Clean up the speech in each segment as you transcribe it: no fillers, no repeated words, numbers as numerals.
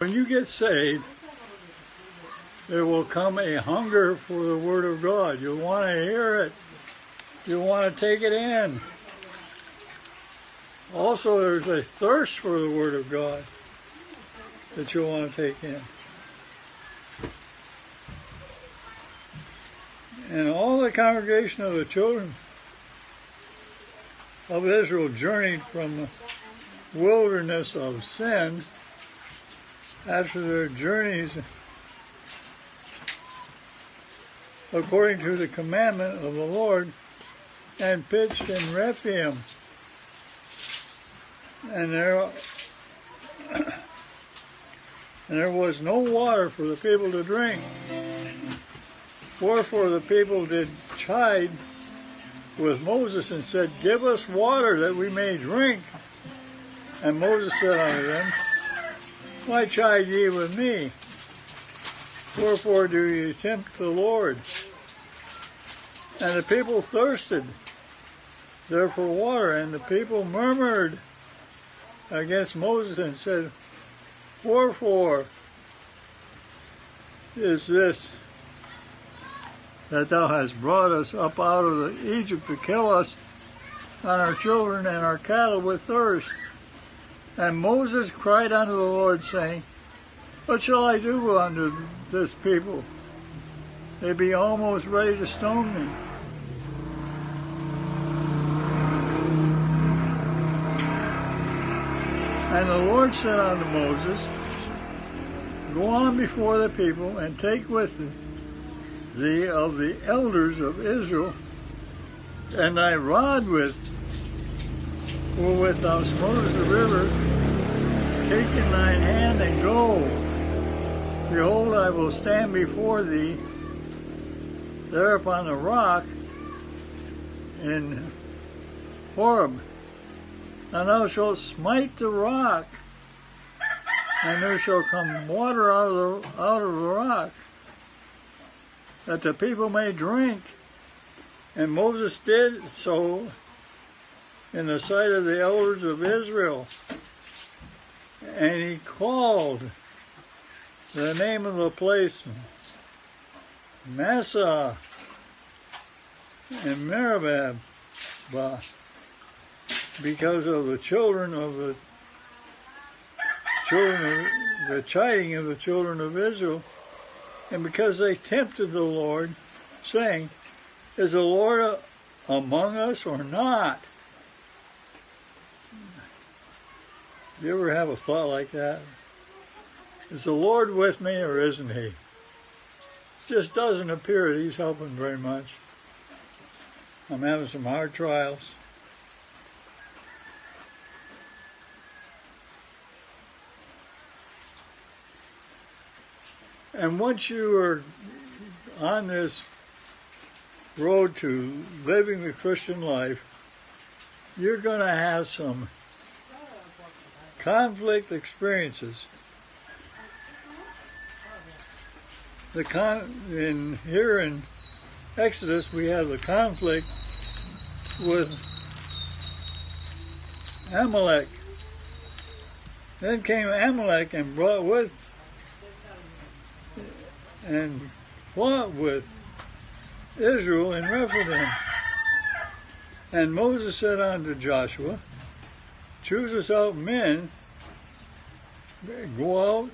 When you get saved, there will come a hunger for the Word of God. You'll want to hear it. You'll want to take it in. Also, there's a thirst for the Word of God that you'll want to take in. And all the congregation of the children of Israel journeyed from the wilderness of sin after their journeys according to the commandment of the Lord, and pitched in Rephaim. And there was no water for the people to drink. Wherefore the people did chide with Moses and said, Give us water that we may drink. And Moses said unto them, Why chide ye with me? Wherefore do ye tempt the Lord? And the people thirsted there for water, and the people murmured against Moses and said, Wherefore is this that thou hast brought us up out of Egypt to kill us and our children and our cattle with thirst? And Moses cried unto the Lord, saying, What shall I do unto this people? They be almost ready to stone me. And the Lord said unto Moses, Go on before the people, and take with thee of the elders of Israel, and thy rod wherewith thou smotest the river, take in thine hand and go. Behold, I will stand before thee there upon the rock in Horeb, and thou shalt smite the rock, and there shall come water out of the rock, that the people may drink. And Moses did so in the sight of the elders of Israel. And he called the name of the place Massah and Meribah, because of the chiding of the children of Israel, and because they tempted the Lord, saying, Is the Lord among us or not? Do you ever have a thought like that? Is the Lord with me or isn't he? It just doesn't appear that he's helping very much. I'm having some hard trials. And once you are on this road to living the Christian life, you're going to have some conflict experiences. Here in Exodus, we have the conflict with Amalek. Then came Amalek and brought with and fought with Israel in Rephaim. And Moses said unto Joshua, Choose us out men, go out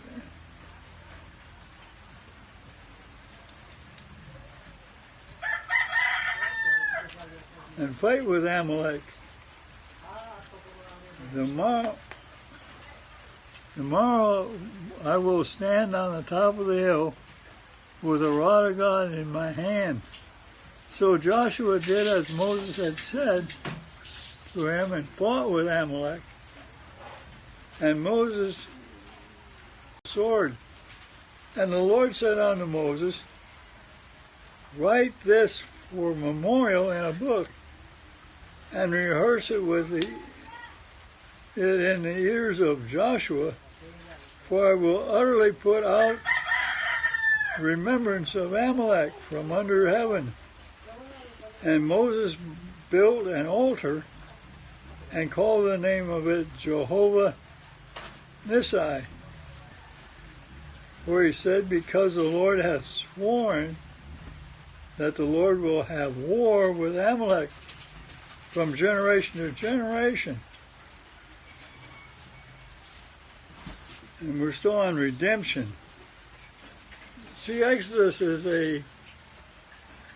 and fight with Amalek. Tomorrow I will stand on the top of the hill with a rod of God in my hand. So Joshua did as Moses had said to him and fought with Amalek. And Moses sword. And the Lord said unto Moses, Write this for memorial in a book, and rehearse it in the ears of Joshua, for I will utterly put out remembrance of Amalek from under heaven. And Moses built an altar and called the name of it Jehovah Nissi. where he said, because the Lord hath sworn that the Lord will have war with Amalek from generation to generation. And we're still on redemption. See, Exodus is a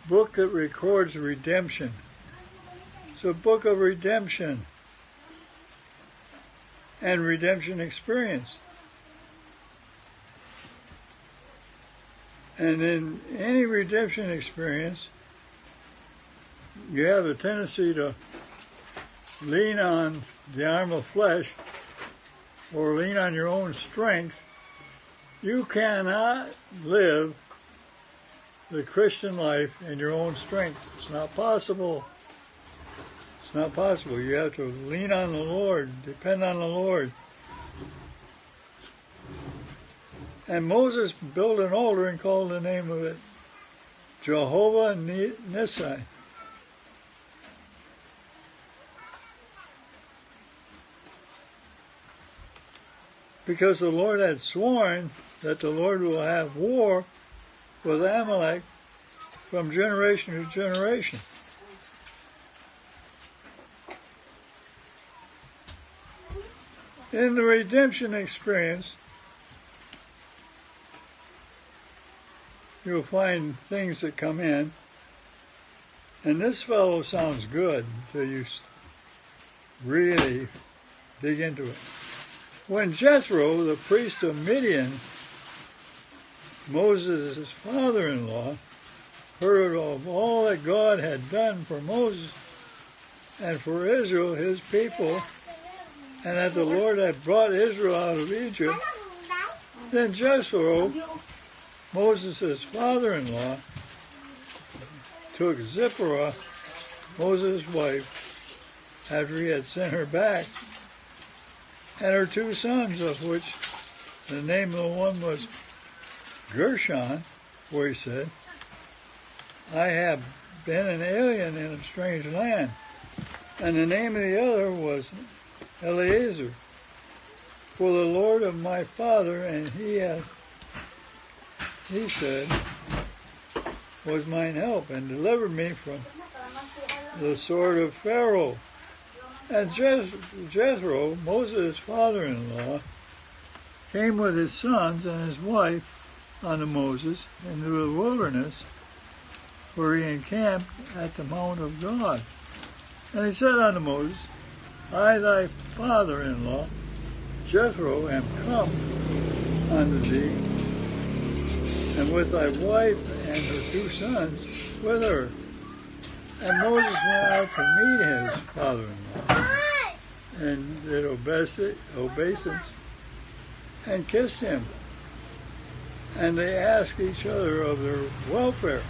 book that records redemption. It's a book of redemption and redemption experience. And in any redemption experience, you have a tendency to lean on the arm of flesh or lean on your own strength. You cannot live the Christian life in your own strength. It's not possible. It's not possible. You have to lean on the Lord, depend on the Lord. And Moses built an altar and called the name of it Jehovah Nissi. Because the Lord had sworn that the Lord will have war with Amalek from generation to generation. In the redemption experience, you'll find things that come in, and this fellow sounds good until you really dig into it. When Jethro, the priest of Midian, Moses' father-in-law, heard of all that God had done for Moses and for Israel, his people, and that the Lord had brought Israel out of Egypt, then Jethro, Moses' father-in-law, took Zipporah, Moses' wife, after he had sent her back, and her two sons, of which the name of the one was Gershon, where he said, I have been an alien in a strange land. And the name of the other was Eleazar, for the Lord of my father, and he said, was mine help, and delivered me from the sword of Pharaoh. And Jethro, Moses' father-in-law, came with his sons and his wife unto Moses into the wilderness, where he encamped at the mount of God. And he said unto Moses, I, thy father-in-law, Jethro, am come unto thee, and with thy wife and her two sons with her. And Moses went out to meet his father-in-law, and did obeisance, and kissed him. And they asked each other of their welfare.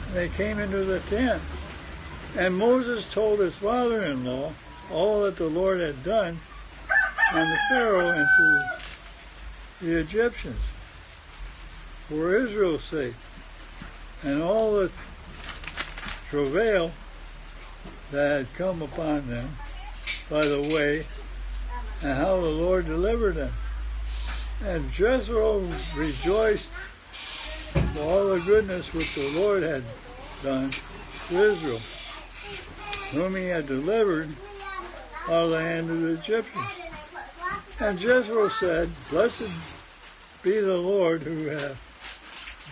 And they came into the tent. And Moses told his father-in-law all that the Lord had done unto Pharaoh and to the Egyptians for Israel's sake, and all the travail that had come upon them by the way, and how the Lord delivered them. And Jethro rejoiced for all the goodness which the Lord had done to Israel, whom he had delivered out of the hand of the Egyptians. And Jethro said, Blessed be the Lord who hath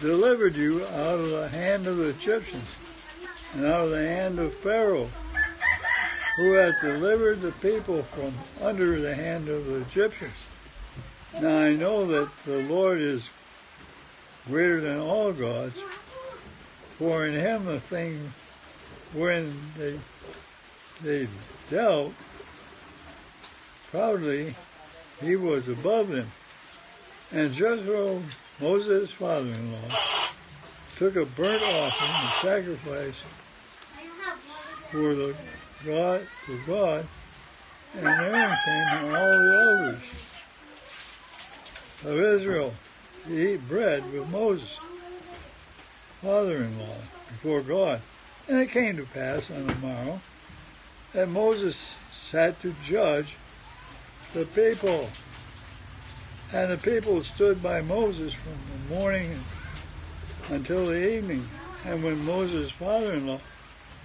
delivered you out of the hand of the Egyptians, and out of the hand of Pharaoh, who hath delivered the people from under the hand of the Egyptians. Now I know that the Lord is greater than all gods, for in him the thing when they dealt proudly, he was above them. And Jethro, Moses' father-in-law, took a burnt offering and sacrifice for the God to God, and Aaron came and all the elders of Israel to eat bread with Moses, father-in-law, before God. And it came to pass on the morrow that Moses sat to judge the people. And the people stood by Moses from the morning until the evening. And when Moses' father-in-law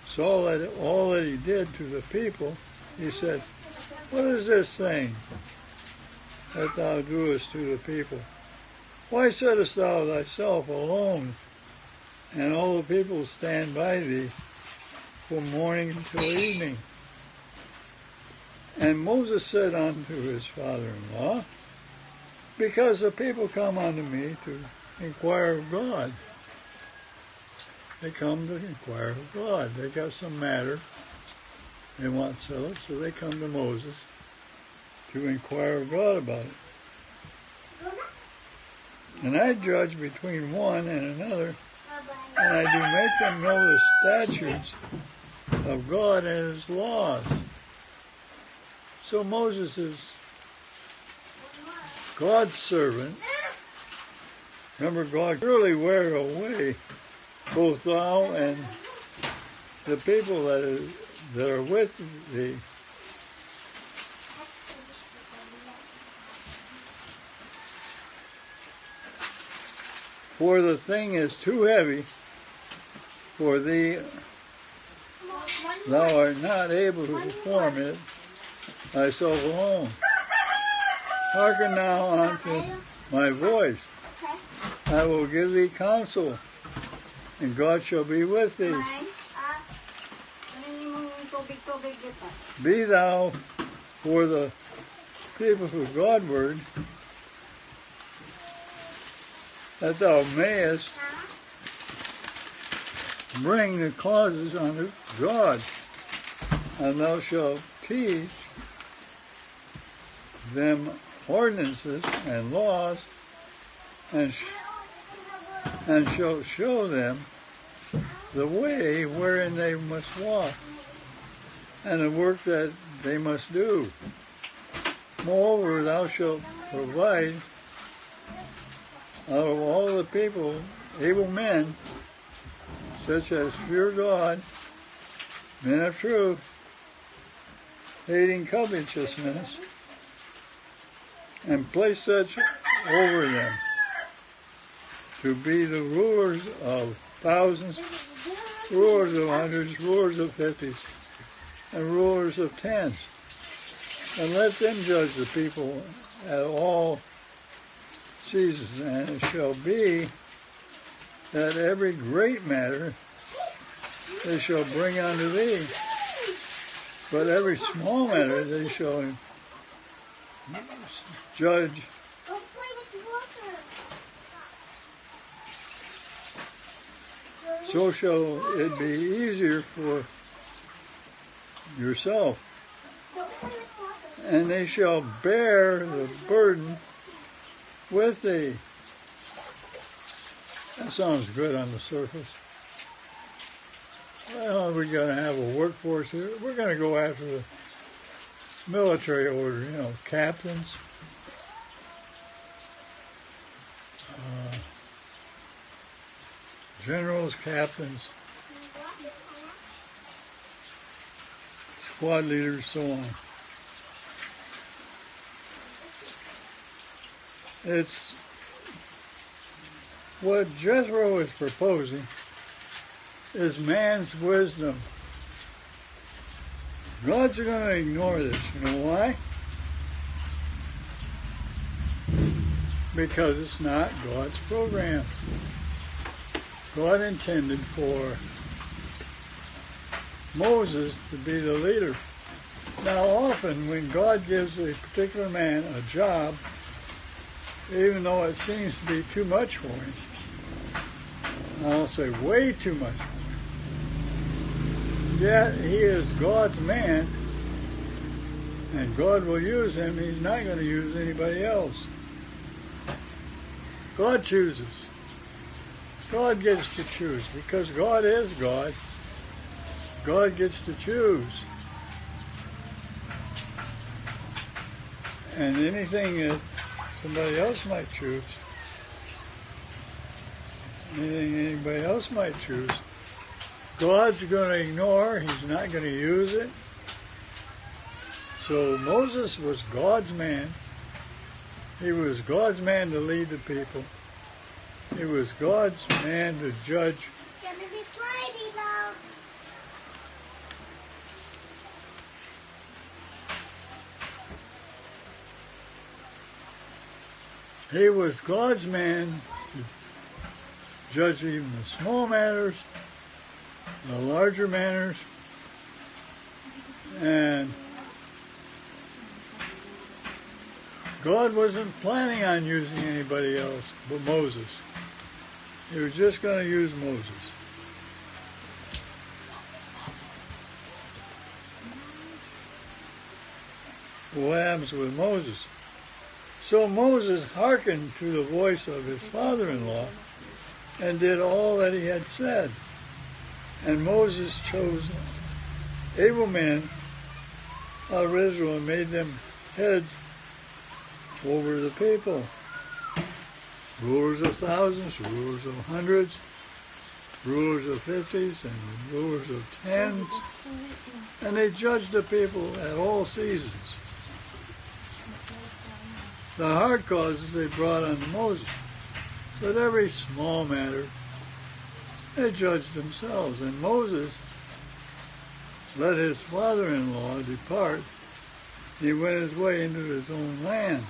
saw that all that he did to the people, he said, "What is this thing that thou doest to the people? Why sittest thou thyself alone, and all the people stand by thee from morning until evening?" And Moses said unto his father-in-law, "Because the people come unto me to inquire of God." They come to inquire of God. They got some matter they want settled, so they come to Moses to inquire of God about it. And I judge between one and another, and I do make them know the statutes of God and his laws. So Moses is God's servant. Remember, God surely wear away both thou and the people that are with thee. For the thing is too heavy for thee, thou art not able to perform it thyself alone. Hearken now unto my voice. I will give thee counsel, and God shall be with thee. Be thou for the people who Godward, that thou mayest bring the causes unto God, and thou shalt teach them ordinances and laws, and shalt show them the way wherein they must walk, and the work that they must do. Moreover, thou shalt provide out of all the people able men, such as fear God, men of truth, hating covetousness, and place such over them to be the rulers of thousands, rulers of hundreds, rulers of fifties, and rulers of tens. And let them judge the people at all seasons. And it shall be that every great matter they shall bring unto thee, but every small matter they shall judge. So shall it be easier for yourself, and they shall bear the burden with thee. That sounds good on the surface. Well, we're going to have a workforce here. We're going to go after the military order, captains, generals, captains, squad leaders, so on. It's what Jethro is proposing is man's wisdom. God's going to ignore this. You know why? Because it's not God's program. God intended for Moses to be the leader. Now often when God gives a particular man a job, even though it seems to be too much for him, I'll say way too much for him, yet he is God's man, and God will use him. He's not going to use anybody else. God chooses. God gets to choose. Because God is God, God gets to choose. And anything that somebody else might choose, anything anybody else might choose, God's going to ignore. He's not going to use it. So Moses was God's man, He was God's man to lead the people. He was God's man to judge. It's gonna be slidey now. He was God's man to judge even the small matters, the larger matters, and God wasn't planning on using anybody else but Moses. He was just going to use Moses. What happens with Moses? So Moses hearkened to the voice of his father-in-law and did all that he had said. And Moses chose able men out of Israel and made them heads over the people. Rulers of thousands, rulers of hundreds, rulers of 50s, and rulers of 10s. And they judged the people at all seasons. The hard causes they brought unto Moses, but every small matter they judged themselves. And Moses let his father-in-law depart. He went his way into his own land.